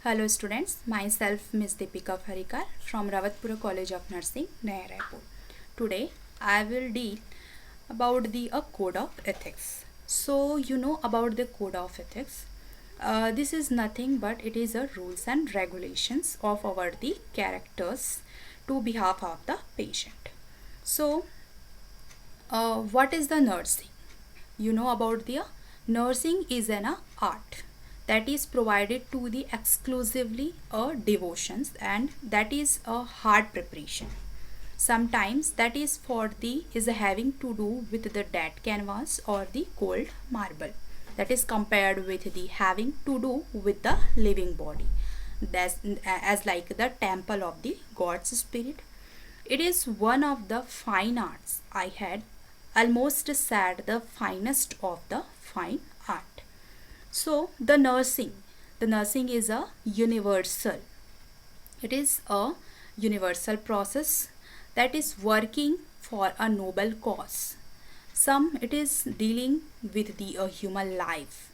Hello students, myself Ms. Deepika Farikar from Rawatpura College of Nursing, Naya Raipur. Today I will deal about the code of ethics. So you know about the code of ethics. This is nothing but it is a rules and regulations of our the characters to behalf of the patient. So what is the nursing? You know about the nursing is an art that is provided to the exclusively devotions, and that is a hard preparation. Sometimes that is for the is having to do with the dead canvas or the cold marble, that is compared with the having to do with the living body, that's as like the temple of the god's spirit. It is one of the fine arts. I had almost said the finest of the fine art. So the nursing is a universal. It is a universal process that is working for a noble cause. Some it is dealing with the human life,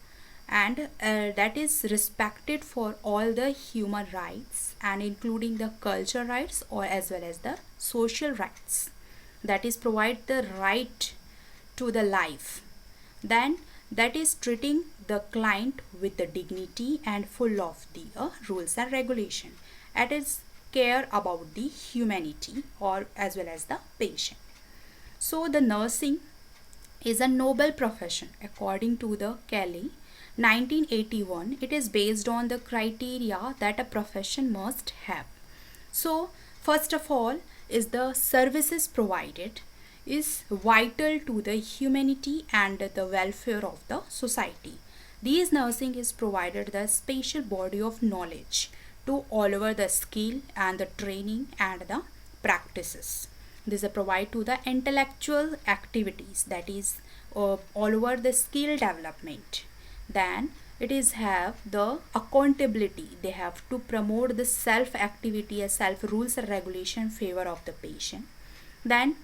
and that is respected for all the human rights and including the cultural rights or as well as the social rights, that is provide the right to the life. Then that is treating the client with the dignity and full of the rules and regulation. It is care about the humanity or as well as the patient. So the nursing is a noble profession according to the Kelly 1981. It is based on the criteria that a profession must have. So first of all is the services provided is vital to the humanity and the welfare of the society. These nursing is provided the special body of knowledge to all over the skill and the training and the practices. This is provide to the intellectual activities, that is all over the skill development. Then it is have the accountability. They have to promote the self activity as self rules and regulation favor of the patient. Then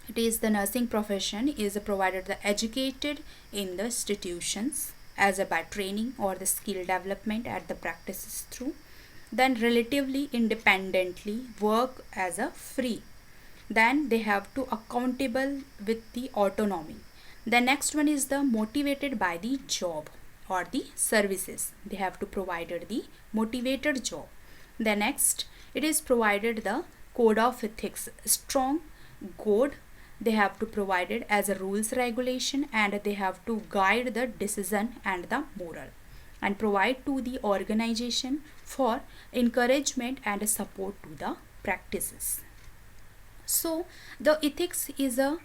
it is the nursing profession is provided the educated in the institutions as a by training or the skill development at the practices through. Then relatively independently work as a free. Then they have to accountable with the autonomy. The next one is the motivated by the job or the services. They have to provided the motivated job. The next it is provided the code of ethics, strong code. They have to provided as a rules regulation, and they have to guide the decision and the moral and provide to the organization for encouragement and support to the practices. So the ethics is a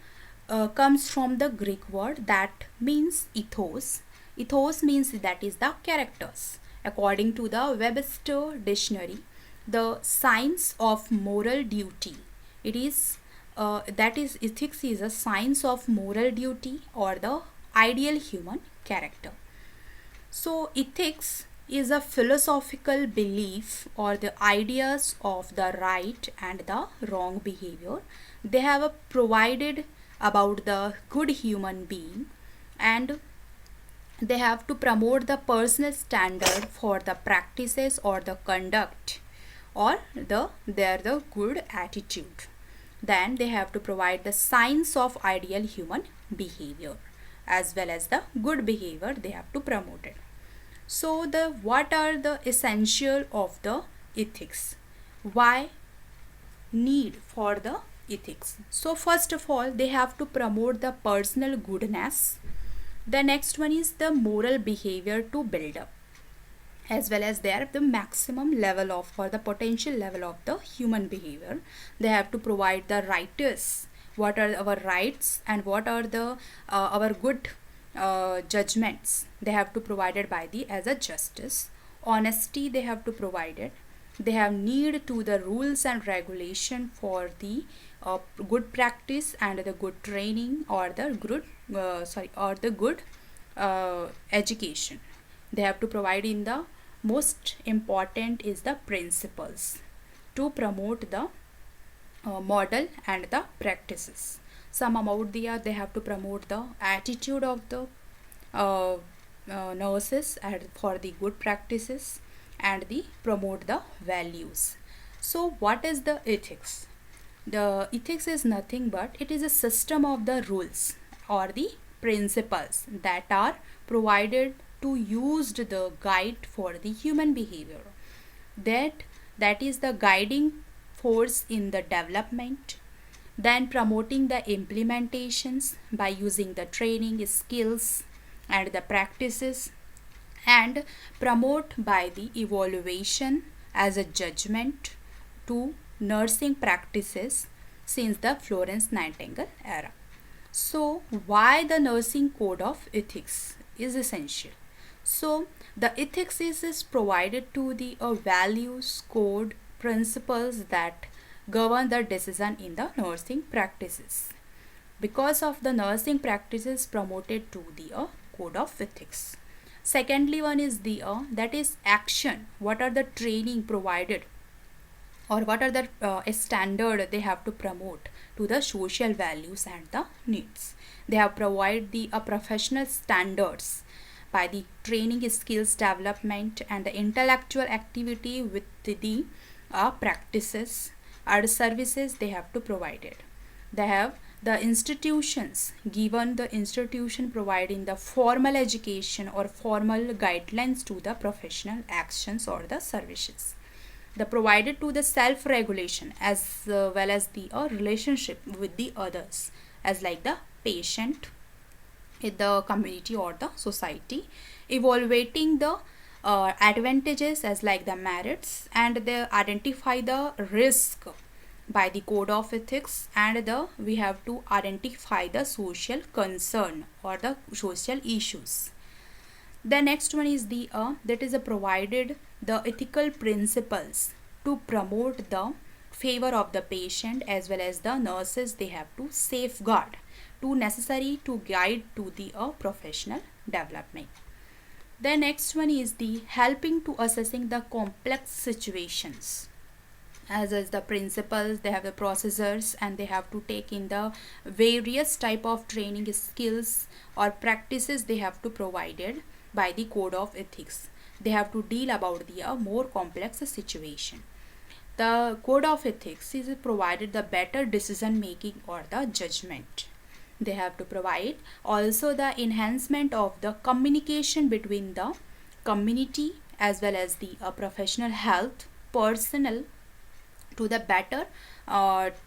comes from the Greek word that means ethos. Ethos means that is the characters. According to the Webster dictionary, the science of moral duty. It is that is ethics is a science of moral duty or the ideal human character. So ethics is a philosophical belief or the ideas of the right and the wrong behavior. They have a provided about the good human being, and they have to promote the personal standard for the practices or the conduct or the good attitude. Then they have to provide the science of ideal human behavior as well as the good behavior they have to promote it. So the what are the essential of the ethics? Why need for the ethics? So first of all they have to promote the personal goodness. The next one is the moral behavior to build up, as well as their the maximum level of or the potential level of the human behavior. They have to provide the rights, what are our rights and what are the our good judgments. They have to provided by the as a justice. Honesty they have to provide it. They have need to the rules and regulation for the good practice and the good training or the good or the good education. They have to provide in the most important is the principles to promote the model and the practices. Some about they have to promote the attitude of the nurses and for the good practices, and the promote the values. So what is the ethics? The ethics is nothing but it is a system of the rules or the principles that are provided to used the guide for the human behavior. That is the guiding force in the development, then promoting the implementations by using the training skills and the practices, and promote by the evaluation as a judgment to nursing practices since the Florence Nightingale era. So why the nursing code of ethics is essential? So the ethics is provided to the values, code, principles that govern the decision in the nursing practices. Because of the nursing practices promoted to the code of ethics. Secondly, one is the that is action. What are the training provided, or what are the standard they have to promote to the social values and the needs? They have provide the professional standards by the training skills development and the intellectual activity with the practices or services they have to provide it. They have the institutions, given the institution providing the formal education or formal guidelines to the professional actions or the services. The provided to the self-regulation as well as the relationship with the others, as like the patient, in the community or the society, evaluating the advantages as like the merits, and they identify the risk by the code of ethics, and we have to identify the social concern or the social issues. The next one is the that is provided the ethical principles to promote the favor of the patient as well as the nurses. They have to safeguard to necessary to guide to the professional development. The next one is the helping to assessing the complex situations. As is the principles, they have the processors, and they have to take in the various type of training skills or practices they have to provided by the code of ethics. They have to deal about the more complex situation. The code of ethics is provided the better decision making or the judgment. They have to provide also the enhancement of the communication between the community as well as the professional health personnel to the better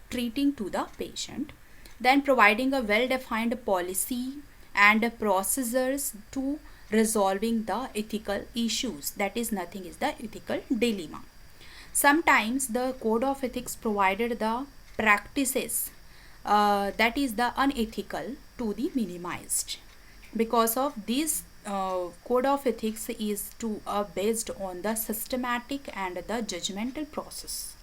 treating to the patient. Then providing a well-defined policy and procedures to resolving the ethical issues. That is nothing is the ethical dilemma. Sometimes the code of ethics provided the practices that is the unethical to the minimized. Because of this code of ethics is to based on the systematic and the judgmental process.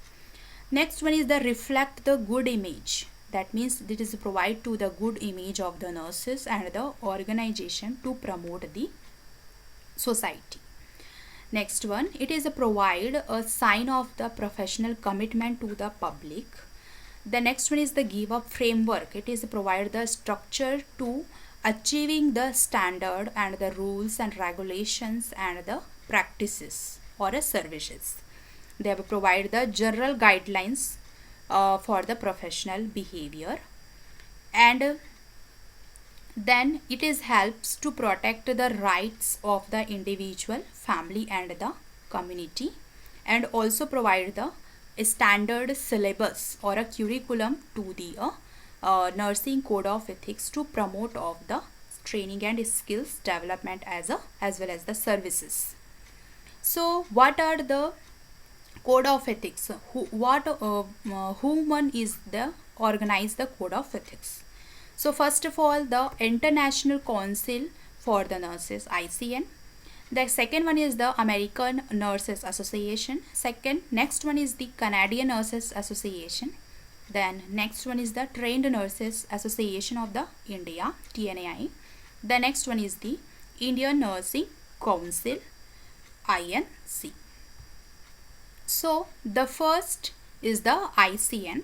Next one is the reflect the good image. That means it is provide to the good image of the nurses and the organization to promote the society. Next one, it is a provide a sign of the professional commitment to the public. The next one is the give up framework. It is provide the structure to achieving the standard and the rules and regulations and the practices or services. They have provide the general guidelines for the professional behavior, and then it is helps to protect the rights of the individual, family and the community, and also provide the standard syllabus or a curriculum to the nursing code of ethics to promote of the training and skills development as well as the services. So what are the code of ethics? Whom one is the organize the code of ethics? So first of all, the International Council for the Nurses, ICN. The second one is the American Nurses Association. Next one is the Canadian Nurses Association. Then next one is the Trained Nurses Association of the India, TNAI. The next one is the Indian Nursing Council, INC. So the first is the ICN.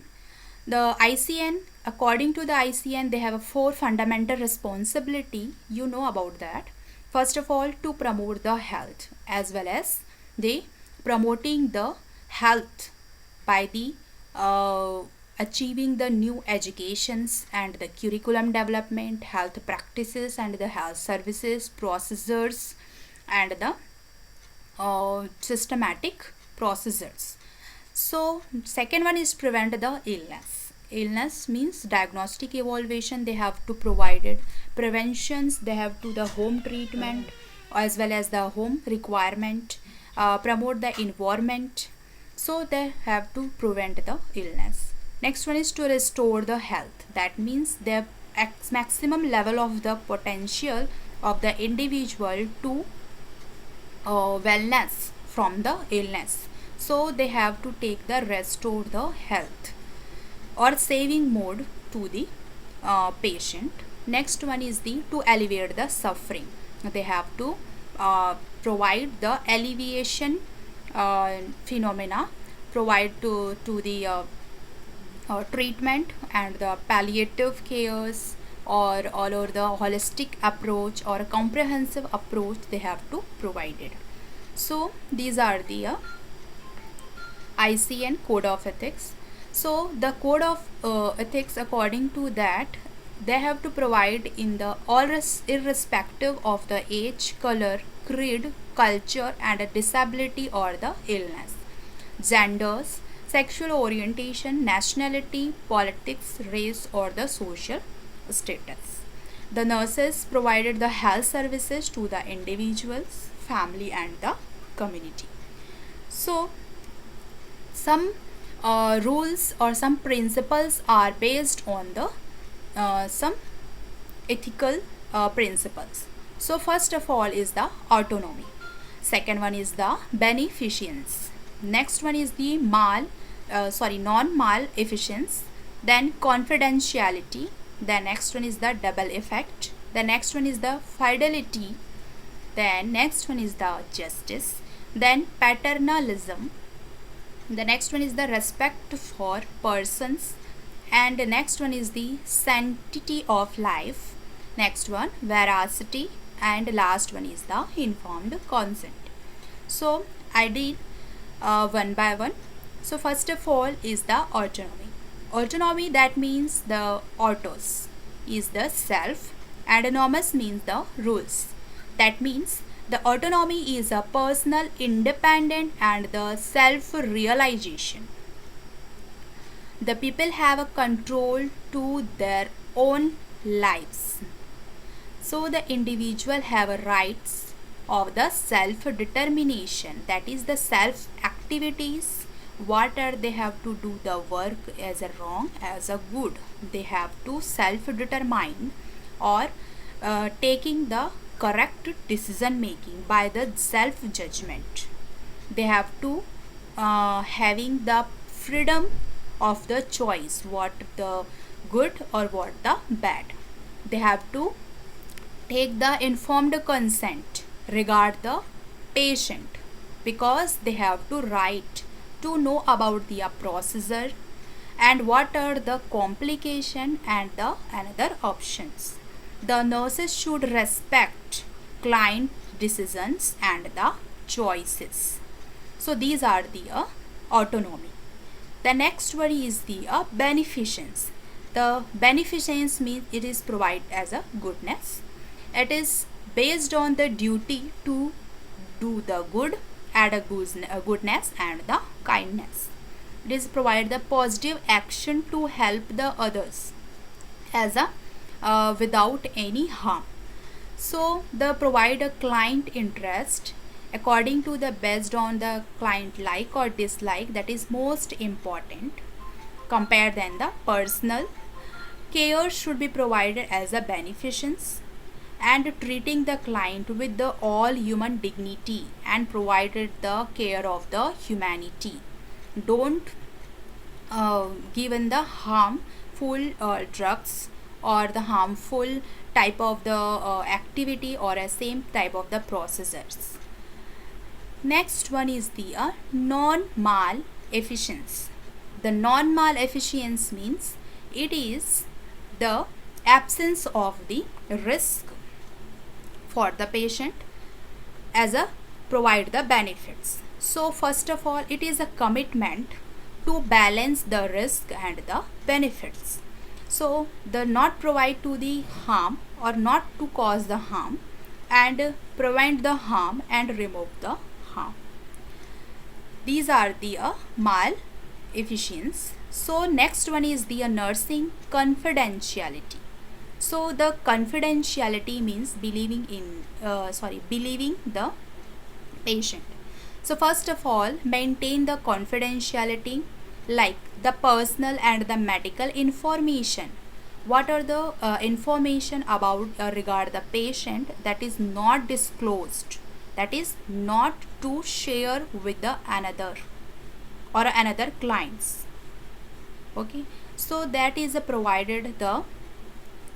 The ICN, according to the ICN, they have a 4 fundamental responsibility. You know about that. First of all, to promote the health as well as they promoting the health by the achieving the new educations and the curriculum development, health practices and the health services, procedures and the systematic procedures. So second one is prevent the illness. Illness means diagnostic evaluation, they have to provide it. Preventions, they have to the home treatment as well as the home requirement, promote the environment. So they have to prevent the illness. Next one is to restore the health. That means the maximum level of the potential of the individual to wellness from the illness. So they have to take the restore the health or saving mode to the patient. Next one is the to alleviate the suffering. They have to provide the alleviation phenomena, provide to the treatment and the palliative cares or all over the holistic approach or a comprehensive approach they have to provide it. So these are the ICN Code of Ethics. So the Code of Ethics, according to that, they have to provide in the all irrespective of the age, color, creed, culture and a disability or the illness, genders, sexual orientation, nationality, politics, race or the social status. The nurses provided the health services to the individuals, family and the community. So some rules or some principles are based on the some ethical principles. So first of all is the autonomy. Second one is the beneficence. Next one is the non-maleficence. Then confidentiality. The next one is the double effect. The next one is the fidelity. Then next one is the justice. Then paternalism. The next one is the respect for persons. And the next one is the sanctity of life. Next one veracity. And last one is the informed consent. So I did one by one. So first of all is the autonomy. Autonomy, that means the autos is the self and anonymous means the rules. That means the autonomy is a personal, independent and the self-realization. The people have a control to their own lives. So the individual have a rights of the self-determination, that is the self-activities, what are they have to do the work as a wrong, as a good. They have to self-determine or taking the correct decision making by the self-judgment. They have to having the freedom of the choice, what the good or what the bad. They have to take the informed consent regard the patient, because they have to right to know about the procedure and what are the complication and the another options. The nurses should respect client decisions and the choices. So these are the autonomy. The next one is the beneficence. The beneficence means it is provided as a goodness. It is based on the duty to do the good, add a goodness and the kindness. It is provide the positive action to help the others as a without any harm. So the provide a client interest according to the based on the client like or dislike, that is most important. Compare than the personal care should be provided as a beneficence and treating the client with the all human dignity and provided the care of the humanity. Don't given the harmful drugs or the harmful type of the activity or a same type of the procedures. Next one is the non-maleficence. The non-maleficence means it is the absence of the risk for the patient as a provide the benefits. So first of all, it is a commitment to balance the risk and the benefits. So the not provide to the harm or not to cause the harm, and prevent the harm and remove the harm. These are the mal efficiency. So next one is the nursing confidentiality. So the confidentiality means believing the patient. So first of all, maintain the confidentiality, like the personal and the medical information. What are the information about regard the patient that is not disclosed, that is not to share with the another or another clients. Okay, so that is provided the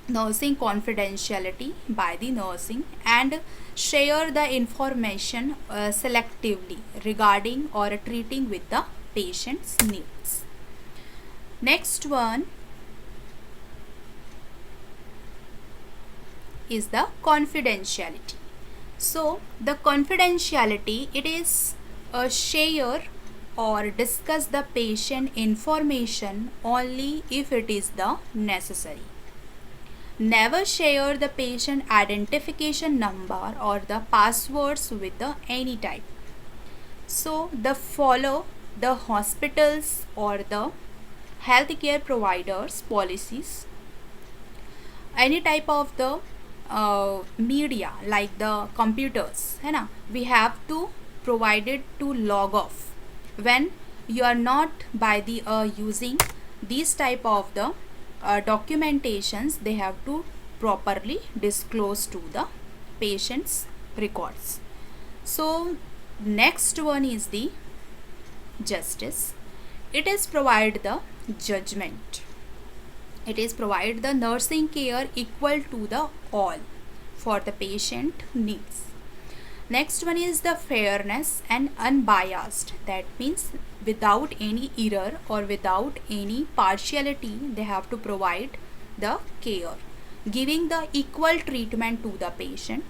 nursing confidentiality by the nursing, and share the information selectively regarding or treating with the patient's needs. Next one is the confidentiality. So the confidentiality, it is a share or discuss the patient information only if it is the necessary. Never share the patient identification number or the passwords with the any type. So the follow the hospitals or the healthcare providers policies. Any type of the media like the computers, है ना, we have to provide it to log off when you are not by the using these type of the documentations. They have to properly disclose to the patient's records. So next one is the justice. It is provide the judgment. It is provide the nursing care equal to the all for the patient needs. Next one is the fairness and unbiased. That means without any error or without any partiality, they have to provide the care, giving the equal treatment to the patient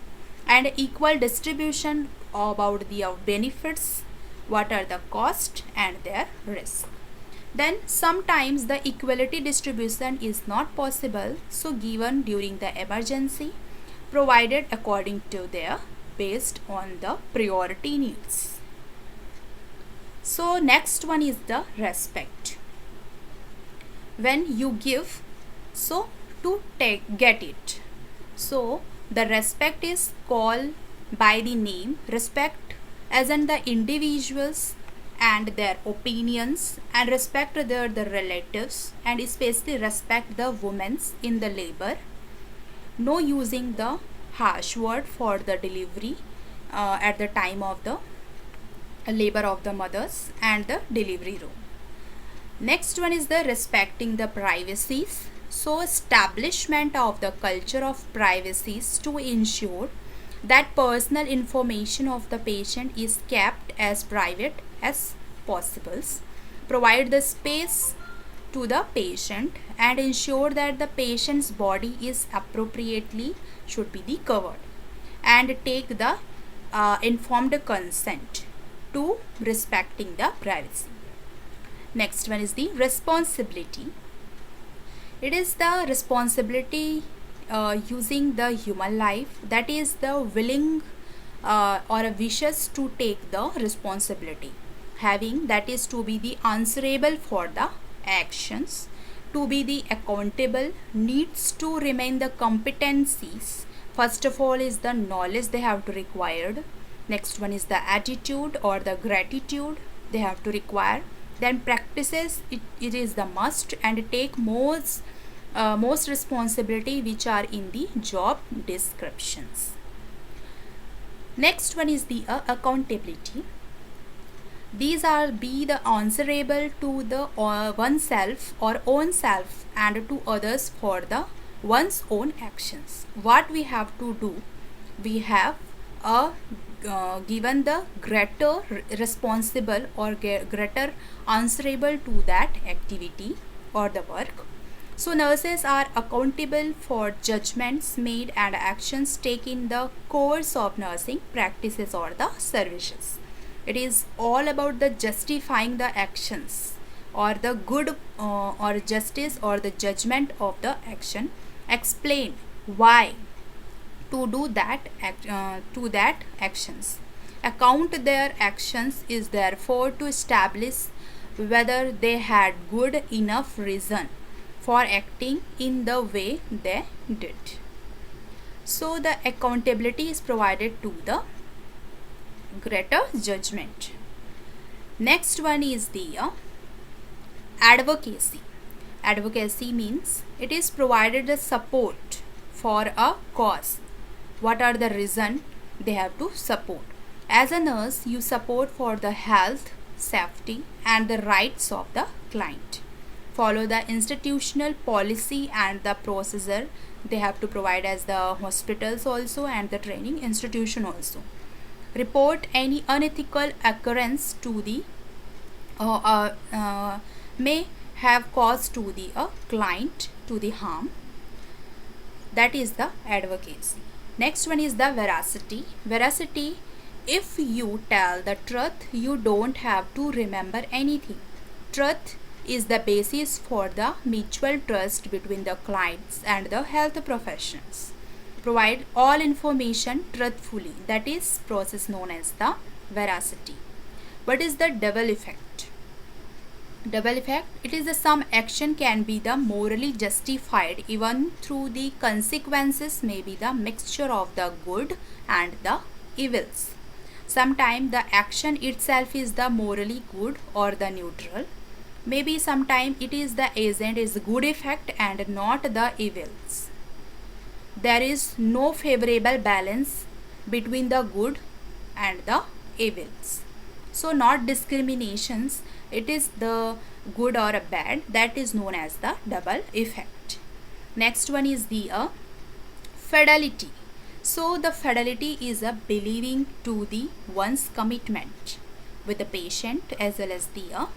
and equal distribution about the benefits, what are the cost and their risk. Then sometimes the equality distribution is not possible, so given during the emergency, provided according to their based on the priority needs. So next one is the respect. When you give, so to get it. So the respect is called by the name, respect as in the individuals and their opinions, and respect the relatives, and especially respect the women in the labor. No using the harsh word for the delivery at the time of the labor of the mothers and the delivery room. Next one is the respecting the privacies. So establishment of the culture of privacies to ensure that personal information of the patient is kept as private as possible. Provide the space to the patient and ensure that the patient's body is appropriately should be covered, and take the informed consent to respecting the privacy. Next one is the responsibility. It is the responsibility using the human life, that is the willing or a wishes to take the responsibility, having that is to be the answerable for the actions, to be the accountable, needs to remain the competencies. First of all is the knowledge they have to required. Next one is the attitude or the gratitude they have to require. Then practices, it is the must, and take most responsibility which are in the job descriptions. Next one is the accountability. These are be the answerable to the oneself or own self and to others for the one's own actions. What we have to do, we have given the greater responsible or greater answerable to that activity or the work. So nurses are accountable for judgments made and actions taken in the course of nursing practices or the services. It is all about the justifying the actions or the good or justice or the judgment of the action. Explain why to do that to that actions. Account their actions is therefore to establish whether they had good enough reason for acting in the way they did. So the accountability is provided to the greater judgment. Next one is the advocacy. Advocacy means it is provided the support for a cause. What are the reason they have to support? As a nurse, you support for the health, safety and the rights of the client. Follow the institutional policy and the procedure they have to provide as the hospitals also and the training institution also. Report any unethical occurrence to the may have caused to the client to the harm. That is the advocacy. Next one is the veracity. Veracity, if you tell the truth, you don't have to remember anything. Truth is the basis for the mutual trust between the clients and the health professionals. Provide all information truthfully. That is process known as the veracity. What is the double effect? Double effect, it is the some action can be the morally justified even through the consequences may be the mixture of the good and the evils. Sometimes the action itself is the morally good or the neutral. Maybe sometimes it is the agent is good effect and not the evils. There is no favorable balance between the good and the evils. So not discriminations, it is the good or a bad, that is known as the double effect. Next one is the fidelity. So the fidelity is a believing to the one's commitment with the patient as well as the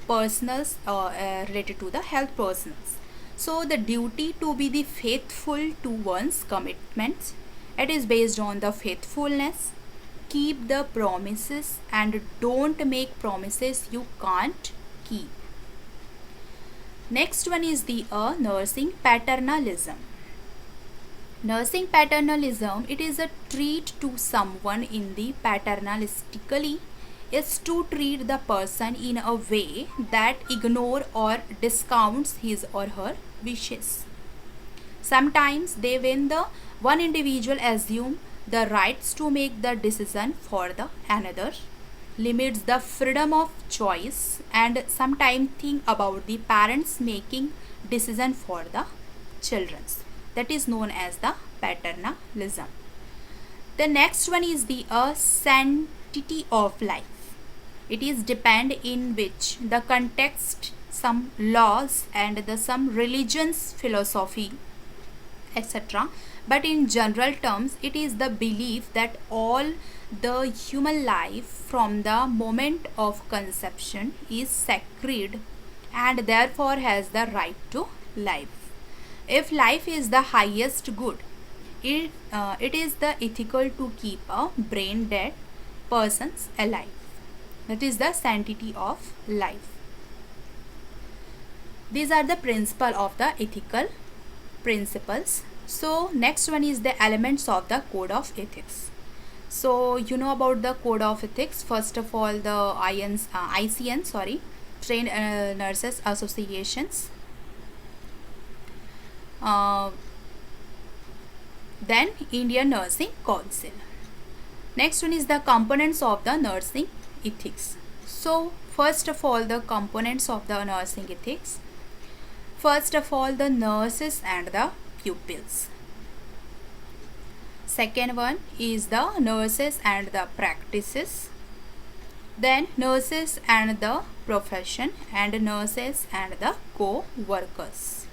personals related to the health personals. So the duty to be the faithful to one's commitments, it is based on the faithfulness. Keep the promises and don't make promises you can't keep. Next one is the nursing paternalism. Nursing paternalism, it is a treat to someone in the paternalistically is to treat the person in a way that ignore or discounts his or her wishes. Sometimes they when the one individual assume the rights to make the decision for the another, limits the freedom of choice and sometimes think about the parents making decision for the children. That is known as the paternalism. The next one is the sanctity of life. It is depend in which the context, some laws and the some religions, philosophy, etc. But in general terms, it is the belief that all the human life from the moment of conception is sacred and therefore has the right to life. If life is the highest good, it is the ethical to keep a brain dead persons alive. That is the sanctity of life. These are the principles of the ethical principles. So next one is the elements of the code of ethics. So you know about the code of ethics. First of all, the ICN, Trained Nurses Associations. Then Indian Nursing Council. Next one is the components of the nursing ethics. So first of all, the components of the nursing ethics. First of all, the nurses and the pupils. Second one is the nurses and the practices. Then nurses and the profession and nurses and the co-workers.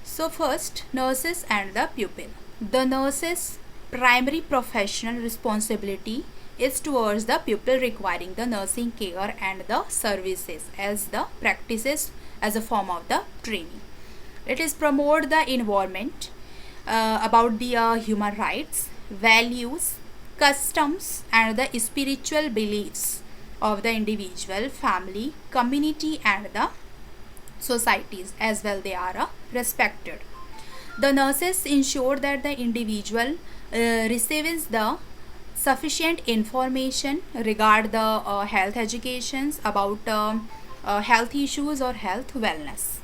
So first, nurses and the pupil. The nurse's primary professional responsibility is towards the pupil requiring the nursing care and the services as the practices as a form of the training. It is promote the environment about the human rights, values, customs and the spiritual beliefs of the individual, family, community and the societies as well. They are respected. The nurses ensure that the individual receives the sufficient information regarding the health educations about health issues or health wellness.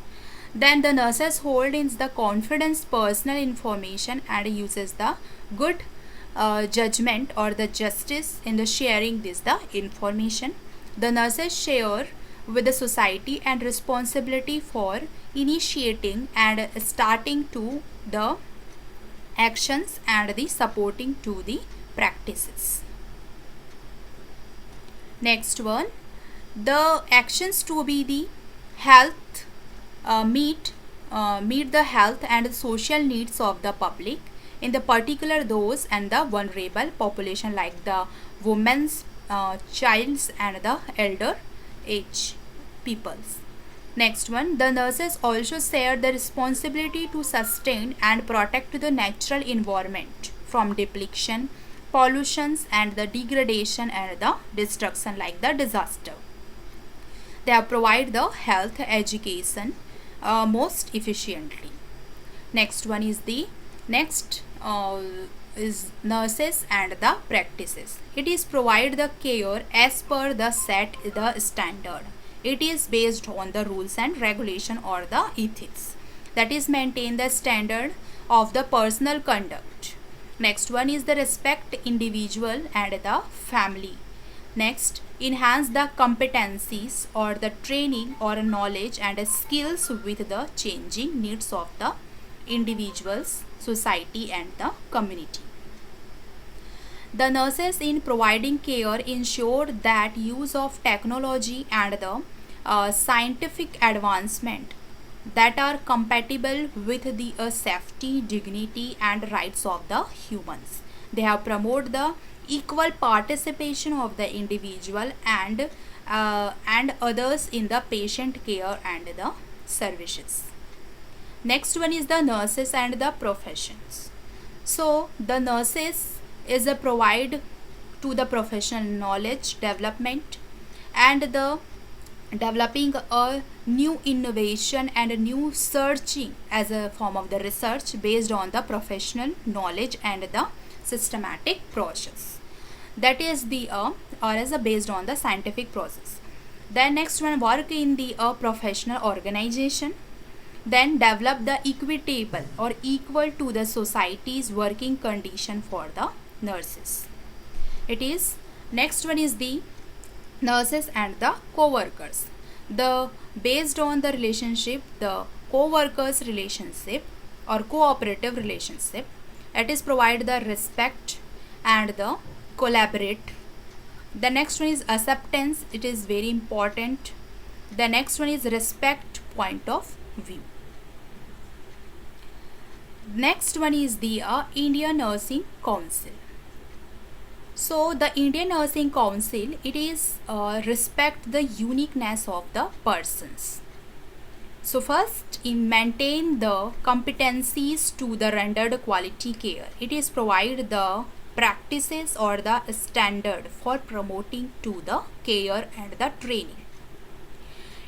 Then the nurses hold in the confidence personal information and uses the good judgment or the justice in the sharing this the information. The nurses share with the society and responsibility for initiating and starting to the actions and the supporting to the practices. Next one, the actions to be the health meet the health and social needs of the public, in the particular those and the vulnerable population like the women's, childs and the elder age peoples. Next one, the nurses also share the responsibility to sustain and protect the natural environment from depletion, pollutions and the degradation and the destruction like the disaster. They have provide the health education most efficiently. Next one is the next is nurses and the practices. It is provide the care as per the set the standard. It is based on the rules and regulation or the ethics, that is maintain the standard of the personal conduct. Next one is the respect individual and the family. Next, enhance the competencies or the training or knowledge and skills with the changing needs of the individuals, society and the community. The nurses in providing care ensure that use of technology and the scientific advancement that are compatible with the safety, dignity and rights of the humans. They have promote the equal participation of the individual and others in the patient care and the services. Next one is the nurses and the professions. So the nurses is a provide to the professional knowledge development and the developing a new innovation and a new searching as a form of the research based on the professional knowledge and the systematic process, that is the or as a based on the scientific process. Then next one, work in the professional organization, then develop the equitable or equal to the society's working condition for the nurses. It is next one is the nurses and the co-workers. The based on the relationship, the co-workers relationship or cooperative relationship, it is provide the respect and the collaborate. The next one is acceptance, it is very important. The next one is respect point of view. Next one is the Indian Nursing Council. So the Indian Nursing Council, it is respect the uniqueness of the persons. So first, in maintain the competencies to the rendered quality care. It is provide the practices or the standard for promoting to the care and the training.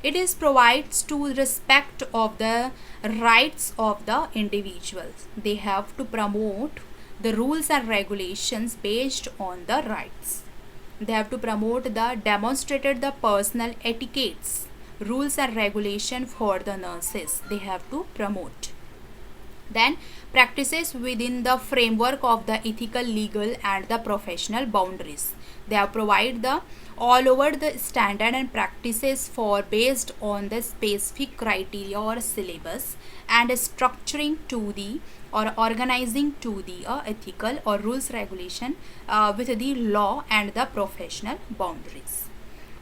It is provides to respect of the rights of the individuals. They have to promote the rules and regulations based on the rights. They have to promote the demonstrated the personal etiquettes, rules and regulation for the nurses. They have to promote. Then practices within the framework of the ethical, legal and the professional boundaries. They have provide the all over the standard and practices for based on the specific criteria or syllabus and structuring to the or organizing to the ethical or rules regulation with the law and the professional boundaries,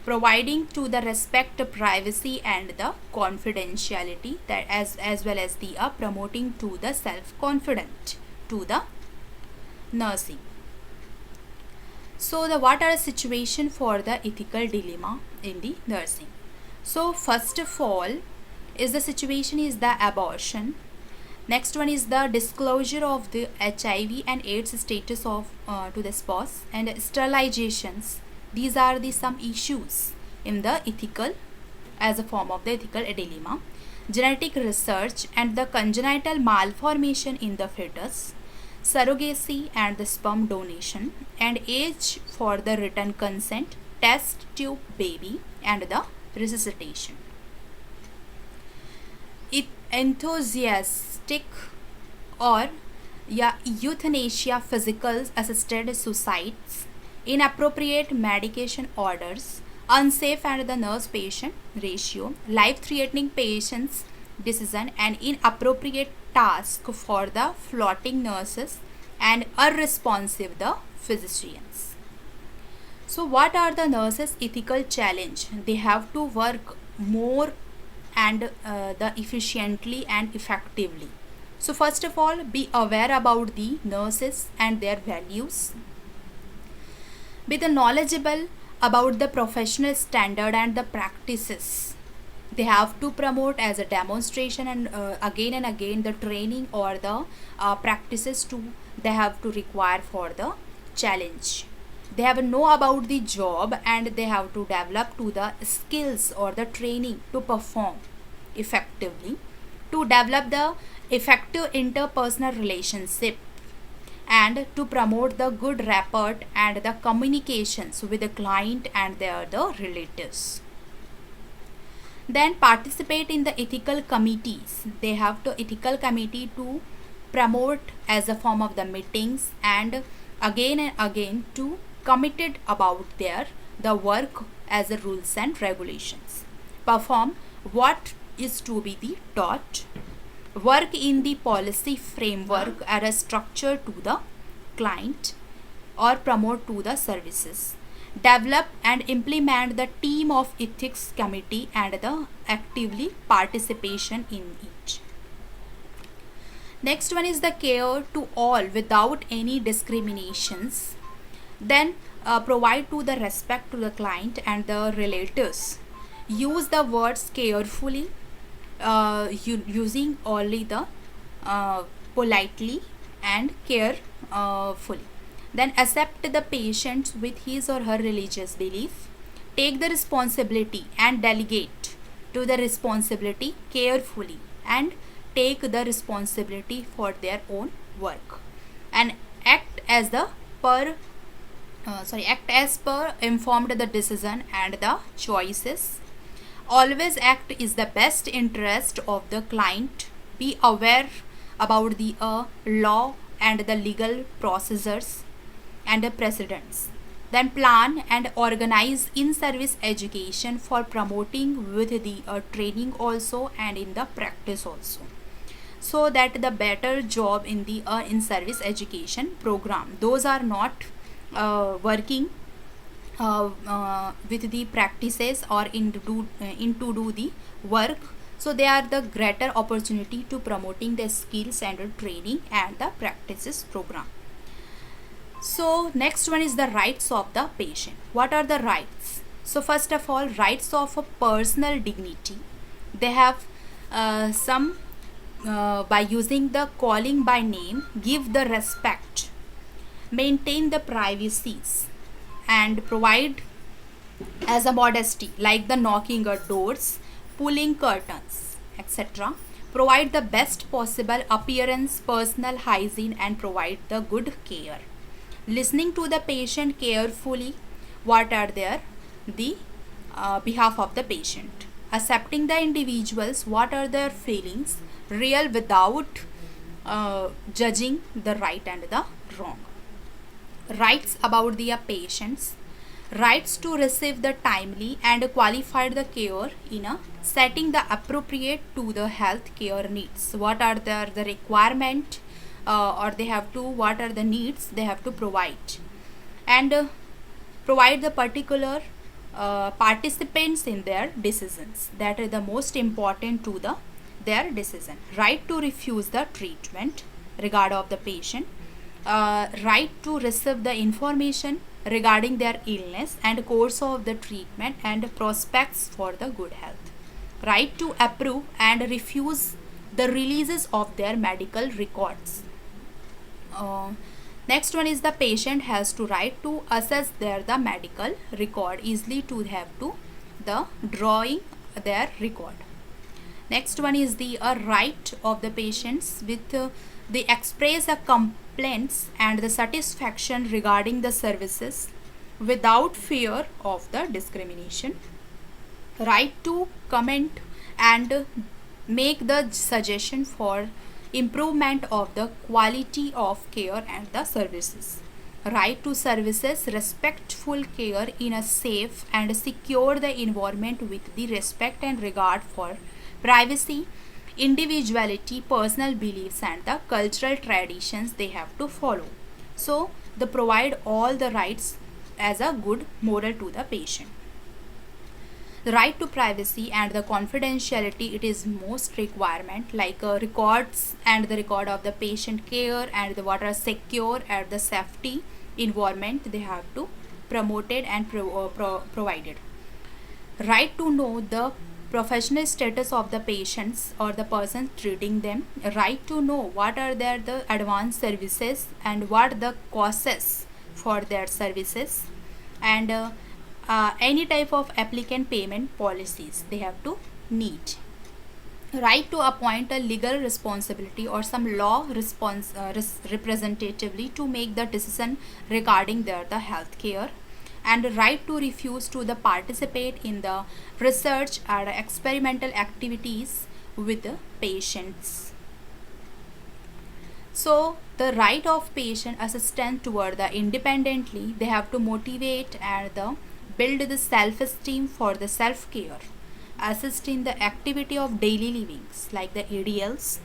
providing to the respect privacy and the confidentiality, that as well as the promoting to the self-confident to the nursing. So the what are the situation for the ethical dilemma in the nursing? So first of all is the situation is the abortion. Next one is the disclosure of the HIV and AIDS status of to the spouse, and sterilizations. These are the some issues in the ethical, as a form of the ethical dilemma. Genetic research and the congenital malformation in the fetus, surrogacy and the sperm donation, and age for the written consent, test tube baby, and the resuscitation. Enthusiastic or euthanasia, physical assisted suicides, inappropriate medication orders, unsafe and the nurse patient ratio, life threatening patients decision, and inappropriate task for the floating nurses, and unresponsive the physicians. So what are the nurses ethical challenge? They have to work more and the efficiently and effectively. So first of all, be aware about the nurses and their values. Be the knowledgeable about the professional standard and the practices. They have to promote as a demonstration and again the training or the practices to they have to require for the challenge. They have to know about the job and they have to develop to the skills or the training to perform effectively, to develop the effective interpersonal relationship, and to promote the good rapport and the communications with the client and their the relatives. Then participate in the ethical committees. They have to ethical committee to promote as a form of the meetings, and again to committed about their the work as a rules and regulations. Perform what is to be the taught. Work in the policy framework as a structure to the client or promote to the services. Develop and implement the team of ethics committee and the actively participation in it. Next one is the care to all without any discriminations. Then provide to the respect to the client and the relatives. Use the words carefully, using only the politely and carefully. Then accept the patient with his or her religious belief. Take the responsibility and delegate to the responsibility carefully, and take the responsibility for their own work, and act as per informed the decision and the choices. Always act is the best interest of the client. Be aware about the law and the legal procedures and the precedents. Then plan and organize in-service education for promoting with the training also and in the practice also, so that the better job in the in-service education program. Those are not working with the practices or to do the work, so they are the greater opportunity to promoting the skills and training and the practices program. So next one is the rights of the patient. What are the rights? So first of all, rights of a personal dignity. They have some by using the calling by name, give the respect, maintain the privacies, and provide as a modesty like the knocking at doors, pulling curtains, etc. Provide the best possible appearance, personal hygiene, and provide the good care. Listening to the patient carefully, what are their the behalf of the patient. Accepting the individuals, what are their feelings, real without judging the right and the wrong. Rights about the patients. Rights to receive the timely and qualified the care in a setting the appropriate to the health care needs. What are the requirement or they have to, what are the needs they have to provide, and provide the particular participants in their decisions. That is the most important to the their decision. Right to refuse the treatment regard of the patient. Right to receive the information regarding their illness and course of the treatment and prospects for the good health. Right to approve and refuse the releases of their medical records. Uh, Next one is the patient has to right to assess the medical record, easily to have to the drawing their record. Next one is the right of the patients with they express the complaints and the satisfaction regarding the services without fear of the discrimination. Right to comment and make the suggestion for improvement of the quality of care and the services. Right to services respectful care in a safe and secure the environment with the respect and regard for privacy, individuality, personal beliefs and the cultural traditions they have to follow. So they provide all the rights as a good moral to the patient. The right to privacy and the confidentiality, it is most requirement, like records and the record of the patient care and the what are secure and the safety environment they have to promoted and provided. Right to know the professional status of the patients or the person treating them. Right to know what are their the advanced services and what the costs for their services, and any type of applicant payment policies they have to need. Right to appoint a legal responsibility or some law representatively to make the decision regarding the health care, and the right to refuse to the participate in the research or experimental activities with the patients. So the right of patient assistant toward the independently, they have to motivate and the build the self-esteem for the self-care, assist in the activity of daily livings like the ADLs.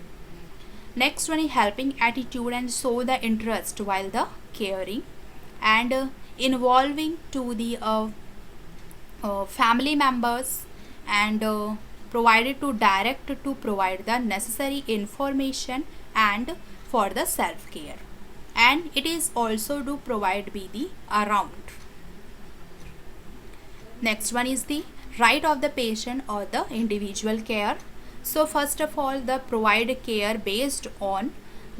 Next one is helping attitude and show the interest while the caring, and involving to the family members, and provided to direct to provide the necessary information and for the self-care, and it is also to provide be the around. Next one is the right of the patient or the individual care. So first of all, the provide care based on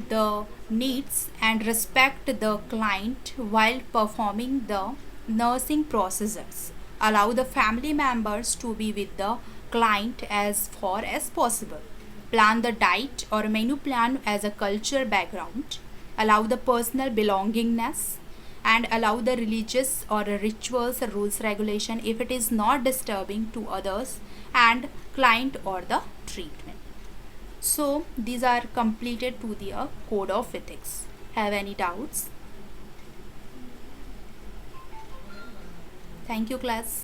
the needs and respect the client while performing the nursing procedures. Allow the family members to be with the client as far as possible. Plan the diet or menu plan as a culture background. Allow the personal belongingness, and allow the religious or rituals, rules, regulation if it is not disturbing to others and client or the treatment. So these are completed to the code of ethics. Have any doubts? Thank you, class.